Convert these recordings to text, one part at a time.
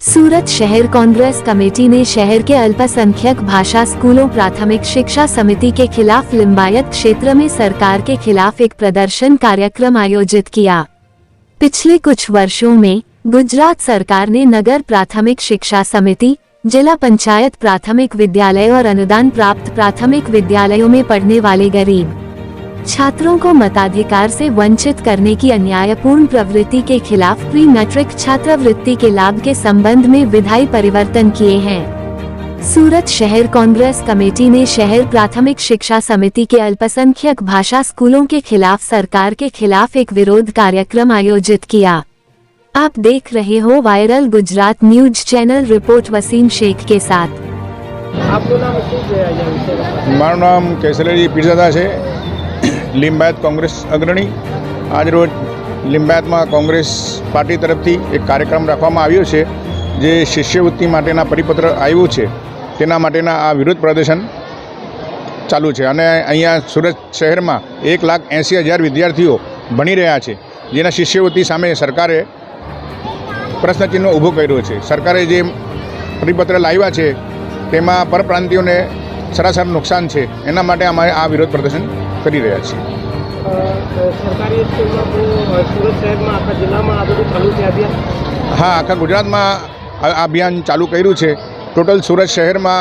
सूरत शहर कांग्रेस कमेटी ने शहर के अल्पसंख्यक भाषा स्कूलों प्राथमिक शिक्षा समिति के खिलाफ लिंबायत क्षेत्र में सरकार के खिलाफ एक प्रदर्शन कार्यक्रम आयोजित किया। पिछले कुछ वर्षों में गुजरात सरकार ने नगर प्राथमिक शिक्षा समिति, जिला पंचायत प्राथमिक विद्यालय और अनुदान प्राप्त प्राथमिक विद्यालयों में पढ़ने वाले गरीब छात्रों को मताधिकार से वंचित करने की अन्यायपूर्ण प्रवृत्ति के खिलाफ प्री मैट्रिक छात्रवृत्ति के लाभ के संबंध में विधायी परिवर्तन किए हैं। सूरत शहर कांग्रेस कमेटी ने शहर प्राथमिक शिक्षा समिति के अल्पसंख्यक भाषा स्कूलों के खिलाफ सरकार के खिलाफ एक विरोध कार्यक्रम आयोजित किया। आप देख रहे हो viral Gujarat news channel. Report Wasim Shaikh के साथ। आपको नाम मारू नाम केसरी पीरजादा है, लिंबायत कांग्रेस अग्रणी। आज रोज लिंबायत में कांग्रेस पार्टी तरफ थी एक कार्यक्रम रखवामां आव्यो छे, जे शिष्यवृत्ति माटेना परिपत्र आव्युं छे तेना माटेना आ विरोध प्रदर्शन चालू छे। अने अहींया सूरत शहर में 1,80,000 विद्यार्थीओ भणी रह्या छे, जेना शिष्यवृत्ति सामे सरकारे प्रश्नचिन्ह ऊभो कर्यो छे। सरकारे जे परिपत्र लाव्या छे तेमां परप्रांतियोने सरासर नुकसान है, एना माटे अमे आ विरोध प्रदर्शन करी रह्या छीए। सरकारी स्कूल में सूरत शहर में आखा जिला में आ बधुं चालू है अभियान? हाँ, आखा गुजरात में अभियान चालू कर्युं छे। टोटल सूरत शहर में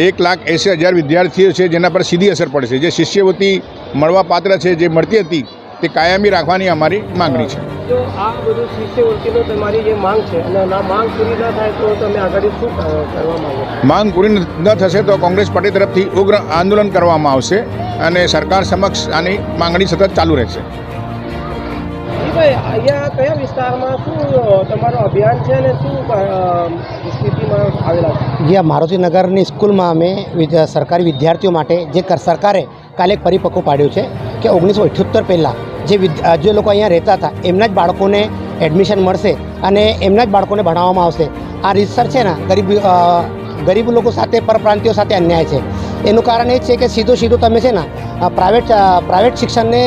1,80,000 विद्यार्थीओ छे जेना पर सीधी असर पड़े। जे शिष्यवृत्ति मळवा पात्र है, जे मळती हती ते कायमी राखवानी अमारी मांगणी छे। जो आ बधुं शिष्यवृत्तिनो तमारी जे मांग छे अने मांग पूरी न थाय तो तमे आगाड़ी शुं करवा मांगो? मांग पूरी न थशे तो कांग्रेस पार्टी तरफथी उग्र आंदोलन करवामां आवशे અને સરકાર સમક્ષ આની માંગણી સતત ચાલુ રહેશે। ભાઈ અહીંયા કયા વિસ્તારમાં શું તમારું અભિયાન છે અને શું સ્થિતિમાં આવેલા છે? જે મારુતિનગરની સ્કૂલમાં અમે સરકારી વિદ્યાર્થીઓ માટે જે સરકારે કાલે એક પરિપક્વ પાડ્યું છે કે 1978 પહેલાં જે લોકો અહીંયા રહેતા હતા એમના જ બાળકોને એડમિશન મળશે અને એમના જ બાળકોને ભણાવવામાં આવશે। આ રીતસર છે ને ગરીબ લોકો સાથે પરપ્રાંતિઓ સાથે અન્યાય છે। એનું કારણ એ છે કે સીધું તમે છે ને પ્રાઇવેટ શિક્ષણને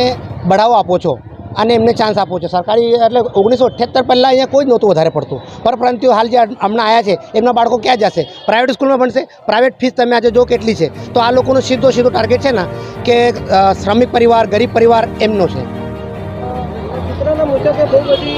બઢાવો આપો છો અને એમને ચાન્સ આપો છો। સરકારી એટલે 1978 પહેલાં અહીંયા કોઈ જ નહોતું વધારે પડતું। પરપ્રાંતિઓ હાલ જે હમણાં આવ્યા છે એમના બાળકો ક્યાં જશે? પ્રાઇવેટ સ્કૂલમાં ભણશે। પ્રાઇવેટ ફીસ તમે આજે જો કેટલી છે। તો આ લોકોનો સીધો ટાર્ગેટ છે ને કે શ્રમિક પરિવાર, ગરીબ પરિવાર એમનો છે। સૂત્રના મુજબ બહુ બધી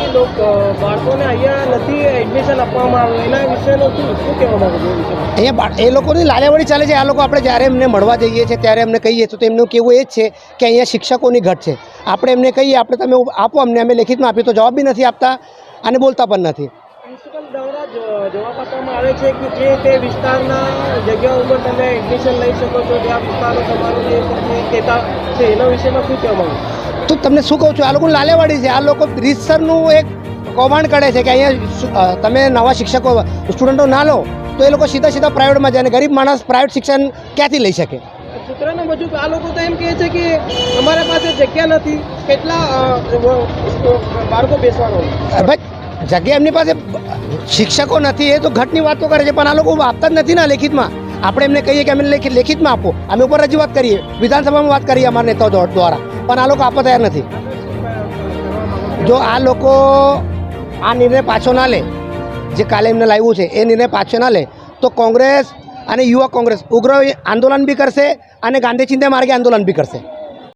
બાળકોને અહીંયા નથી એડમિશન આપવામાં આવ્યું, એના વિશેનો શું કહેવા માંગો છો? અહીંયા એ લોકોની લાલેવડી ચાલે છે। આ લોકો આપણે જ્યારે એમને મળવા જઈએ છીએ ત્યારે એમને કહીએ તો એમનું કહેવું એ જ છે કે અહીંયા શિક્ષકોની ઘટ છે। આપણે એમને કહીએ આપણે તમે આપો અમને, અમે લેખિતમાં આપીએ તો જવાબ બી નથી આપતા અને બોલતા પણ નથી। પ્રિન્સિપલ દ્વારા જવાબ આપવામાં આવે છે કે જે તે વિસ્તારના જગ્યા ઉપર તમે એડમિશન લઈ શકો છો, જે આ વિસ્તારનો તમારું જે કહેતા છે એના વિષયમાં શું કહેવા માંગો? તો તમને શું કહું છું, આ લોકો લાલેવાડી છે। આ લોકો રીતસરનું એક કૌભાંડ કરે છે કે અહીંયા તમે નવા શિક્ષકો સ્ટુડન્ટો ના લો તો એ લોકો સીધા પ્રાઇવેટમાં જાય અને ગરીબ માણસ પ્રાઇવેટ શિક્ષણ ક્યાંથી લઈ શકે? સૂત્રના મુજબ આ લોકો તો એમ કહે છે કે અમારા પાસે જગ્યા નથી, કેટલા બાળકો બેસવાનો? ભાઈ જગ્યા એમની પાસે શિક્ષકો નથી એ તો ઘટની વાતો કરે છે, પણ આ લોકો આપતા જ નથી ને લેખિતમાં। આપણે એમને કહીએ કે અમે લેખિતમાં આપો, અમે ઉપર રજૂઆત કરીએ, વિધાનસભામાં વાત કરીએ અમારા નેતાઓ દ્વારા, પણ આ લોકો આપવા તૈયાર નથી। જો આ લોકો આ નિર્ણય પાછો ના લે, જે કાલે એમને લાવ્યું છે એ નિર્ણય પાછો ના લે તો કોંગ્રેસ અને યુવા કોંગ્રેસ ઉગ્ર આંદોલન બી કરશે અને ગાંધી ચિંતા માર્ગે આંદોલન બી કરશે।